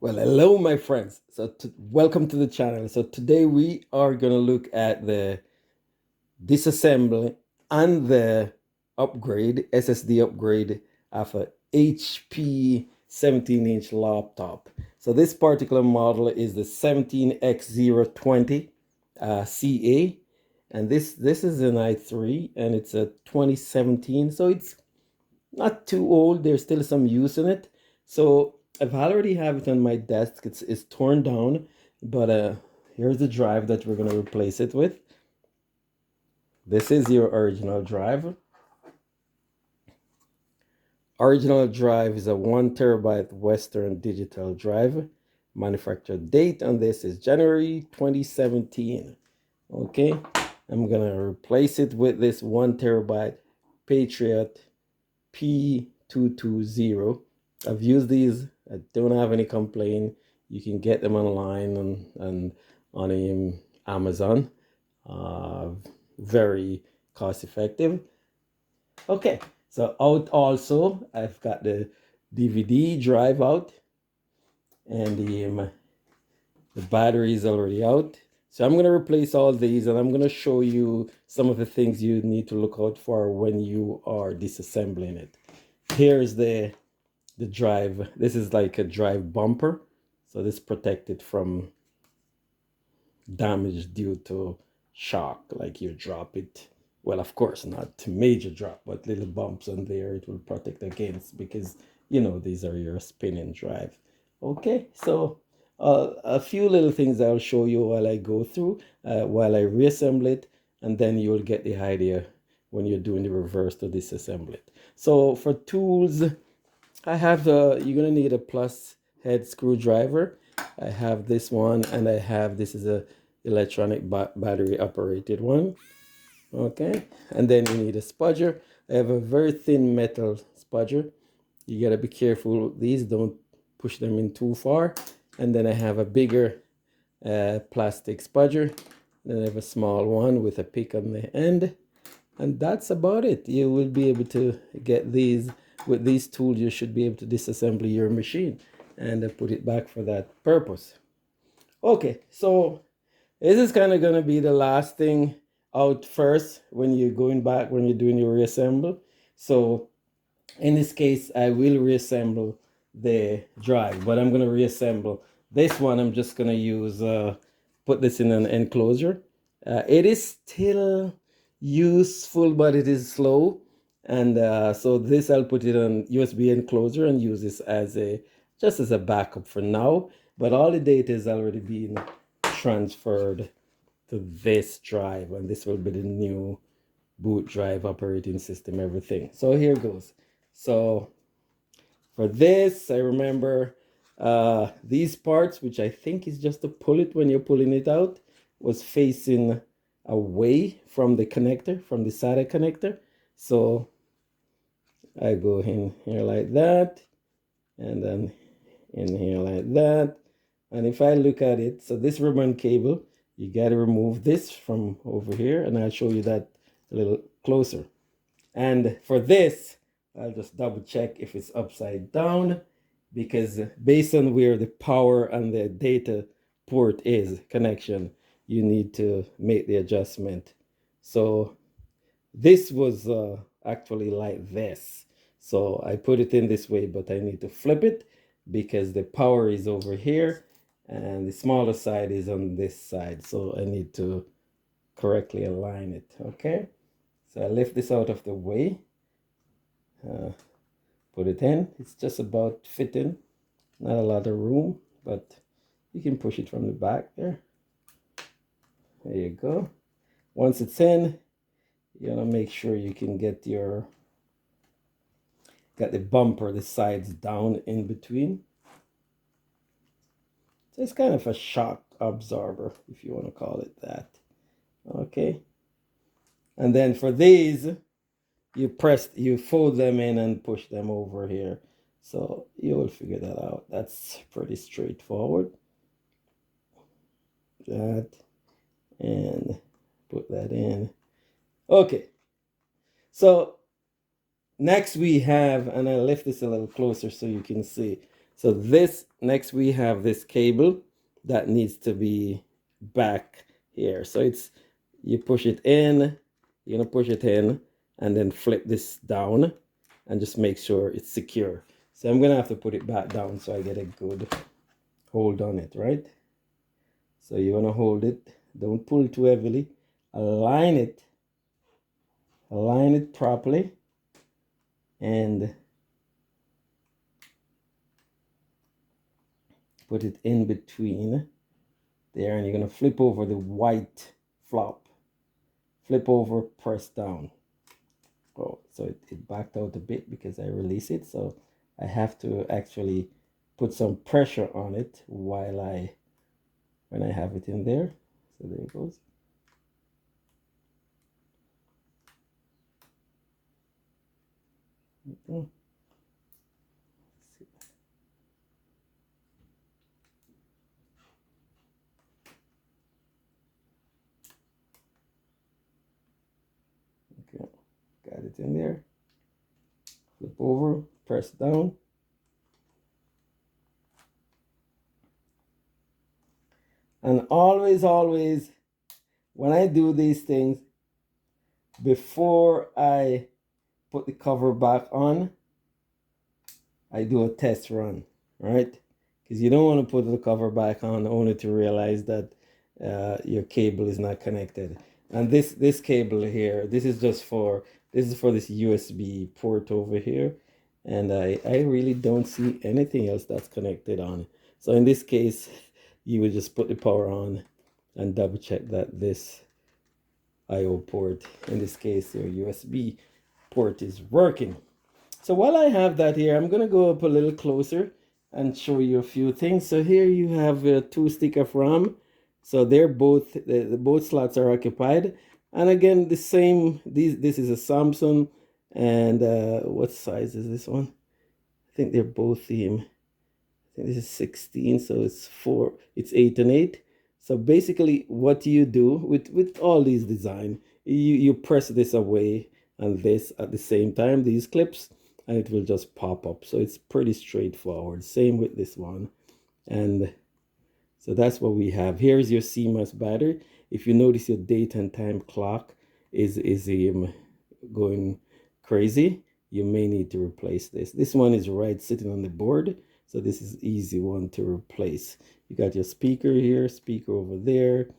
Well, hello, my friends. Welcome to the channel. So today we are going to look at the disassembly and the upgrade, SSD upgrade of a HP 17-inch laptop. So this particular model is the 17X020 CA, and this is an i3, and it's a 2017. So it's not too old. There's still some use in it. So I've already have it on my desk. It's torn down, but here's the drive that we're gonna replace it with. This is your original drive. Original drive is a 1 terabyte Western Digital drive. Manufactured date on this is January 2017. Okay, I'm gonna replace it with this 1 terabyte Patriot P220. I've used these. I don't have any complaint. You can get them online and on Amazon. Very cost effective. Okay, so out also, I've got the DVD drive out, and the battery is already out. So I'm going to replace all these, and I'm going to show you some of the things you need to look out for when you are disassembling it. Here's the drive. This is like a drive bumper. So this protected from damage due to shock, like you drop it. Well, of course, not major drop, but little bumps on there, it will protect against, because, you know, these are your spinning drive. Okay, so a few little things I'll show you while I go through, while I reassemble it, and then you'll get the idea when you're doing the reverse to disassemble it. So for tools, I have you're gonna need a plus head screwdriver. I have this one, and I have this is a electronic battery operated one. Okay, and then you need a spudger. I have a very thin metal spudger. You gotta be careful with these, don't push them in too far. And then I have a bigger plastic spudger. Then I have a small one with a pick on the end. And that's about it. You will be able to get these. With these tools, you should be able to disassemble your machine and put it back for that purpose. Okay, so this is kind of going to be the last thing out first when you're going back, when you're doing your reassemble. So in this case, I will reassemble the drive, but I'm going to reassemble this one. I'm just going to use, put this in an enclosure. It is still useful, but it is slow. And so this, I'll put it on USB enclosure and use this as just as a backup for now. But all the data is already being transferred to this drive, and this will be the new boot drive, operating system, everything. So here goes. So for this, I remember these parts, which I think is just to pull it when you're pulling it out, was facing away from the connector, from the SATA connector. So I go in here like that, and then in here like that. And if I look at it, so this ribbon cable, you got to remove this from over here, and I'll show you that a little closer. And for this, I'll just double check if it's upside down, because based on where the power and the data port is connection, you need to make the adjustment. So this was actually like this. So I put it in this way, but I need to flip it because the power is over here and the smaller side is on this side. So I need to correctly align it. Okay, so I lift this out of the way, put it in. It's just about fitting, not a lot of room, but you can push it from the back there. There you go. Once it's in, you want to make sure you can get got the bumper, the sides down in between. So it's kind of a shock absorber, if you want to call it that. Okay, and then for these, you fold them in and push them over here. So you will figure that out. That's pretty straightforward. That, and put that in. Okay, so next we have, and I'll lift this a little closer so you can see. So this, next we have this cable that needs to be back here. So it's, you push it in, you're gonna push it in and then flip this down and just make sure it's secure. So I'm gonna have to put it back down so I get a good hold on it, right? So you wanna hold it, don't pull too heavily, align it properly, and put it in between there, and you're gonna flip over the white flop, flip over, press down. Oh, so it backed out a bit because I release it, so I have to actually put some pressure on it while when I have it in there. So there it goes. Okay. Okay, got it in there. Flip over, press down. And always, when I do these things, before I put the cover back on, I do a test run, right? Because you don't want to put the cover back on only to realize that your cable is not connected. And this cable here, this is just for this USB port over here, and I really don't see anything else that's connected on. So in this case, you would just put the power on and double check that this IO port, in this case your USB port, is working. So while I have that here, I'm gonna go up a little closer and show you a few things. So here you have a 2 stick of RAM. So they're both, both slots are occupied. And again, the same, this is a Samsung, and what size is this one? I think they're both I think this is 16, so it's 8 and 8. So basically what you do with all these design, you press this away and this at the same time, these clips, and it will just pop up. So it's pretty straightforward. Same with this one. And so that's what we have. Here's your CMOS battery. If you notice, your date and time clock is going crazy, you may need to replace this. This one is right sitting on the board, so this is easy one to replace. You got your speaker here, speaker over there.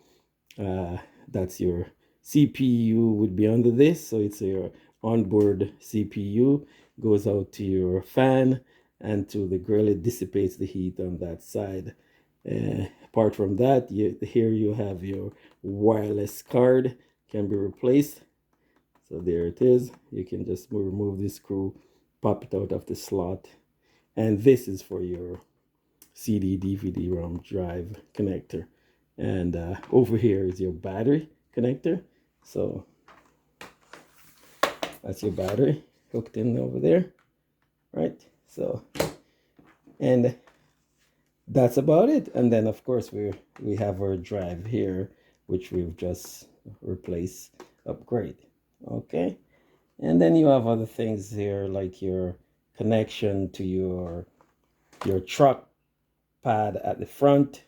That's your CPU would be under this, so it's your onboard CPU. Goes out to your fan and to the grill. It dissipates the heat on that side. Apart from that, here you have your wireless card, can be replaced. So there it is. You can just remove this screw, pop it out of the slot, and this is for your CD, DVD, ROM drive connector. And over here is your battery connector. So that's your battery hooked in over there, right? So, and that's about it. And then of course we have our drive here, which we've just replaced, upgrade. Okay, and then you have other things here like your connection to your truck pad at the front,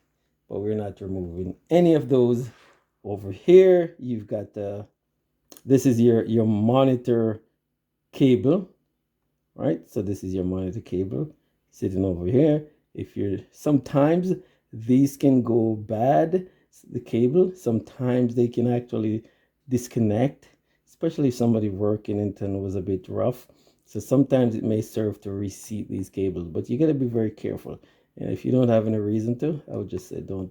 but we're not removing any of those. Over here you've got this is your monitor cable, right? So this is your monitor cable sitting over here. If you're, sometimes these can go bad, the cable, sometimes they can actually disconnect, especially if somebody working internet was a bit rough. So sometimes it may serve to reseat these cables, but you got to be very careful. And if you don't have any reason to, I would just say don't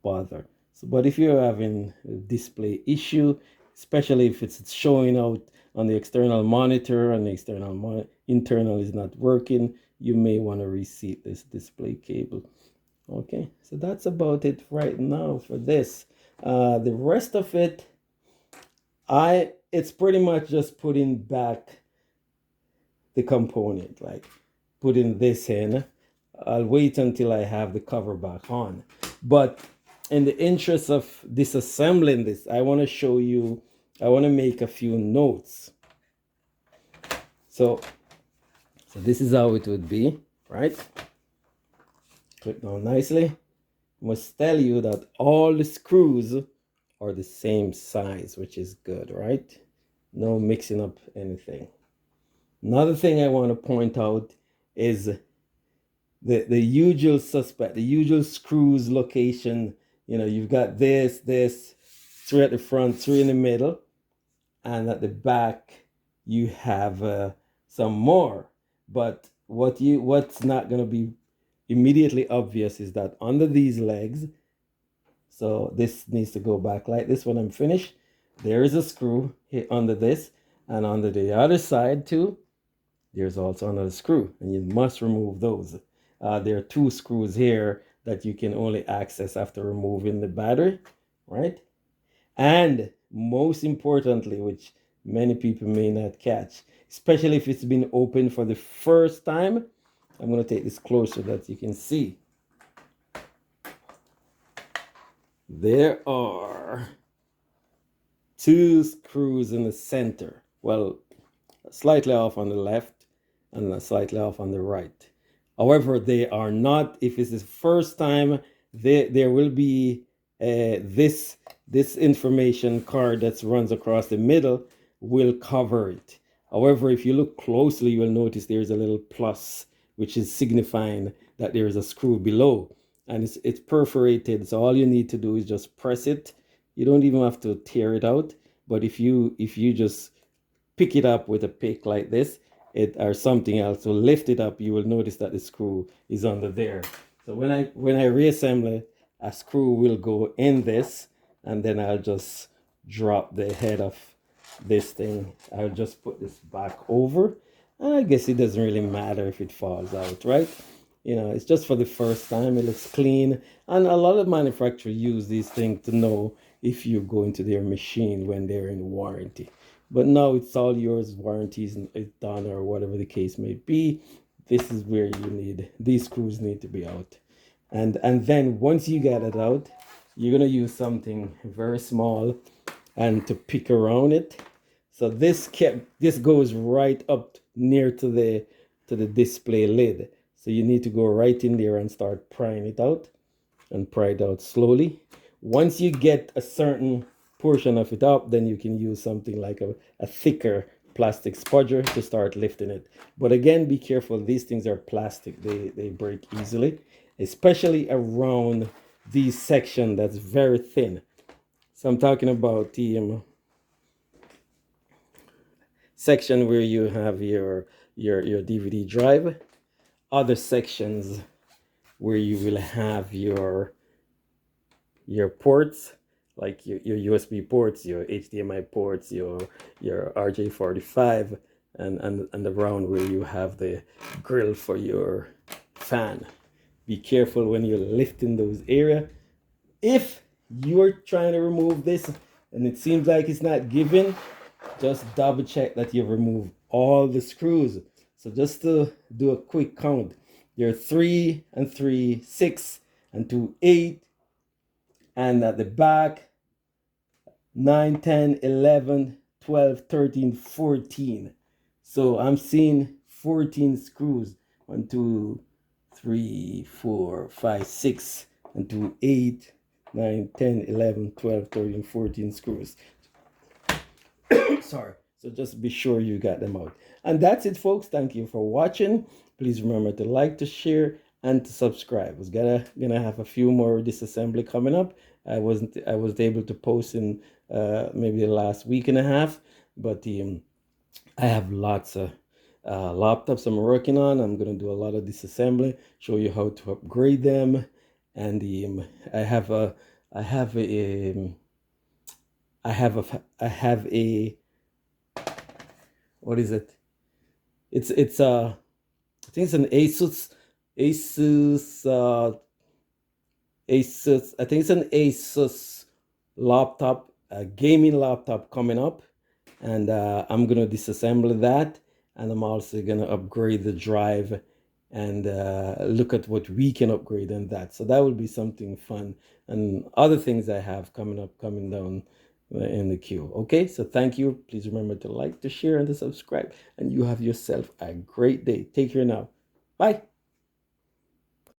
bother. So, but if you're having a display issue, especially if it's showing out on the external monitor and the internal is not working, you may want to reseat this display cable. Okay, so that's about it right now for this. The rest of it, it's pretty much just putting back the component, like putting this in. I'll wait until I have the cover back on. But in the interest of disassembling this, I want to show you, I want to make a few notes. So this is how it would be, right? Clip down nicely. Must tell you that all the screws are the same size, which is good, right? No mixing up anything. Another thing I want to point out is the usual suspect, the usual screws location. You know, you've got this, three at the front, three in the middle, and at the back you have some more. But what's not going to be immediately obvious is that under these legs, so this needs to go back like this when I'm finished. There is a screw here under this, and under the other side too, there's also another screw, and you must remove those. There are two screws here that you can only access after removing the battery, right? And most importantly, which many people may not catch, especially if it's been opened for the first time, I'm going to take this closer so that you can see. There are two screws in the center. Well, slightly off on the left and slightly off on the right. However, they are not, if it's the first time, there will be this information card that runs across the middle will cover it. However, if you look closely, you will notice there's a little plus, which is signifying that there is a screw below. And it's perforated, so all you need to do is just press it. You don't even have to tear it out. But if you just pick it up with a pick like this, it or something else, so lift it up, you will notice that the screw is under there. So when I reassemble it, a screw will go in this, and then I'll just drop the head of this thing. I'll just put this back over, and I guess it doesn't really matter if it falls out, right? You know, it's just for the first time. It looks clean, and a lot of manufacturers use these things to know if you go into their machine when they're in warranty. But now it's all yours, warranties is done or whatever the case may be. This is where you need, these screws need to be out. And then once you get it out, you're gonna use something very small and to pick around it. So this goes right up near to the display lid. So you need to go right in there and start prying it out, and pry it out slowly. Once you get a certain portion of it up, then you can use something like a thicker plastic spudger to start lifting it. But again, be careful, these things are plastic, they break easily, especially around these section that's very thin. So I'm talking about the section where you have your DVD drive, other sections where you will have your ports, like your USB ports, your HDMI ports, your RJ45, and around where you have the grill for your fan. Be careful when you're lifting those area. If you're trying to remove this and it seems like it's not giving, just double check that you've removed all the screws. So just to do a quick count, there are 3 and 3, 6 and 2, 8, and at the back 9, 10, 11, 12, 13, 14. So I'm seeing 14 screws. 1, 2, 3, 4, 5, 6, and 2, 8, 9, 10, 11, 12, 13, 14 screws. Sorry. So just be sure you got them out. And that's it, folks. Thank you for watching. Please remember to like, to share, and to subscribe. I was gonna have a few more disassembly coming up. I was able to post in maybe the last week and a half, but I have lots of laptops I'm working on. I'm gonna do a lot of disassembly, show you how to upgrade them, and I have a what is it? It's I think it's an Asus I think it's an Asus laptop, a gaming laptop coming up, and I'm gonna disassemble that, and I'm also gonna upgrade the drive and look at what we can upgrade on that. So that will be something fun, and other things I have coming down in the queue. Okay, so thank you. Please remember to like, to share, and to subscribe, and you have yourself a great day. Take care now. Bye.